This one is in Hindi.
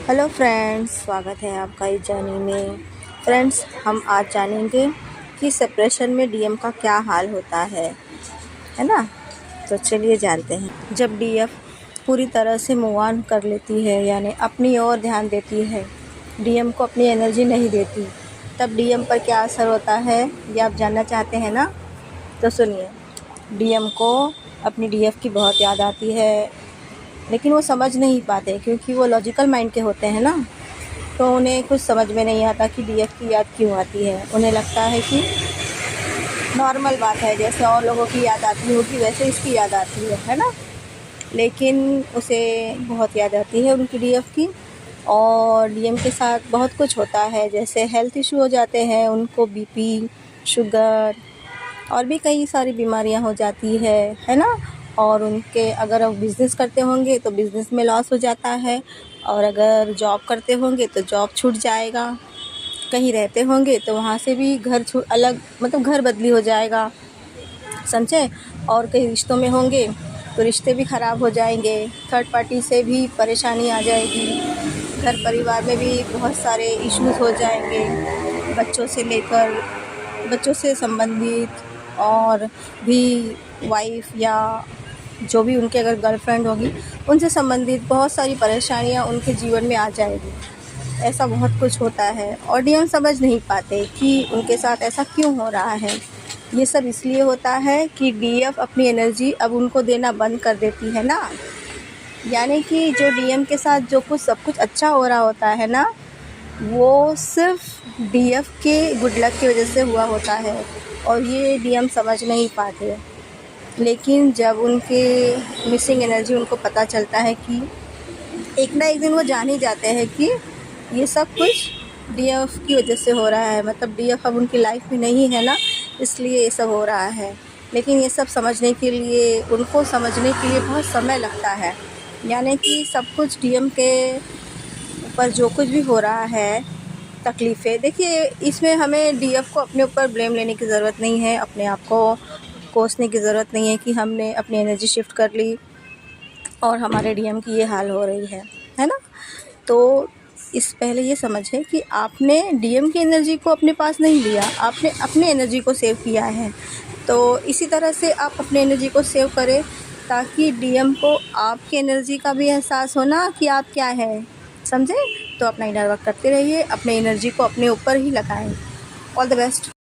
हेलो फ्रेंड्स, स्वागत है आपका इस जर्नी में। फ्रेंड्स, हम आज जानेंगे कि सेपरेशन में डीएम का क्या हाल होता है ना। तो चलिए जानते हैं। जब डीएफ पूरी तरह से मूव ऑन कर लेती है, यानी अपनी ओर ध्यान देती है, डीएम को अपनी एनर्जी नहीं देती, तब डीएम पर क्या असर होता है ये आप जानना चाहते हैं ना। तो सुनिए, डीएम को अपनी डीएफ की बहुत याद आती है, लेकिन वो समझ नहीं पाते क्योंकि वो लॉजिकल माइंड के होते हैं ना। तो उन्हें कुछ समझ में नहीं आता कि डीएफ की याद क्यों आती है। उन्हें लगता है कि नॉर्मल बात है, जैसे और लोगों की याद आती होगी वैसे इसकी याद आती है ना। लेकिन उसे बहुत याद आती है उनकी डीएफ की। और डीएम के साथ बहुत कुछ होता है, जैसे हेल्थ इशू हो जाते हैं उनको, बीपी, शुगर और भी कई सारी बीमारियां हो जाती है ना। और उनके अगर वो बिज़नेस करते होंगे तो बिज़नेस में लॉस हो जाता है, और अगर जॉब करते होंगे तो जॉब छूट जाएगा। कहीं रहते होंगे तो वहाँ से भी घर अलग, मतलब घर बदली हो जाएगा, समझे। और कई रिश्तों में होंगे तो रिश्ते भी ख़राब हो जाएंगे, थर्ड पार्टी से भी परेशानी आ जाएगी, घर परिवार में भी बहुत सारे इश्यूज़ हो जाएंगे, बच्चों से लेकर, बच्चों से संबंधित, और भी वाइफ या जो भी उनके अगर गर्लफ्रेंड होगी उनसे संबंधित बहुत सारी परेशानियां उनके जीवन में आ जाएगी। ऐसा बहुत कुछ होता है और डीएम समझ नहीं पाते कि उनके साथ ऐसा क्यों हो रहा है। ये सब इसलिए होता है कि डीएफ अपनी एनर्जी अब उनको देना बंद कर देती है ना। यानी कि जो डीएम के साथ जो कुछ सब कुछ अच्छा हो रहा होता है ना, वो सिर्फ डीएफ के गुड लक की वजह से हुआ होता है, और ये डीएम समझ नहीं पाते। लेकिन जब उनके मिसिंग एनर्जी उनको पता चलता है कि एक ना एक दिन वो जान ही जाते हैं कि ये सब कुछ डीएफ की वजह से हो रहा है, मतलब डीएफ अब उनकी लाइफ में नहीं है ना, इसलिए ये सब हो रहा है। लेकिन ये सब समझने के लिए, उनको समझने के लिए बहुत समय लगता है। यानी कि सब कुछ डीएम के ऊपर जो कुछ भी हो रहा है, तकलीफ़ें, देखिए इसमें हमें डीएफ को अपने ऊपर ब्लेम लेने की ज़रूरत नहीं है, अपने आप को कोसने की ज़रूरत नहीं है कि हमने अपनी एनर्जी शिफ्ट कर ली और हमारे डीएम की ये हाल हो रही है ना। तो इस पहले ये समझें कि आपने डीएम की एनर्जी को अपने पास नहीं लिया, आपने अपनी एनर्जी को सेव किया है। तो इसी तरह से आप अपनी एनर्जी को सेव करें ताकि डीएम को आपकी एनर्जी का भी एहसास हो ना कि आप क्या है, समझे। तो अपना इनर वर्क करते रहिए, अपने एनर्जी को अपने ऊपर ही लगाएं। All the best.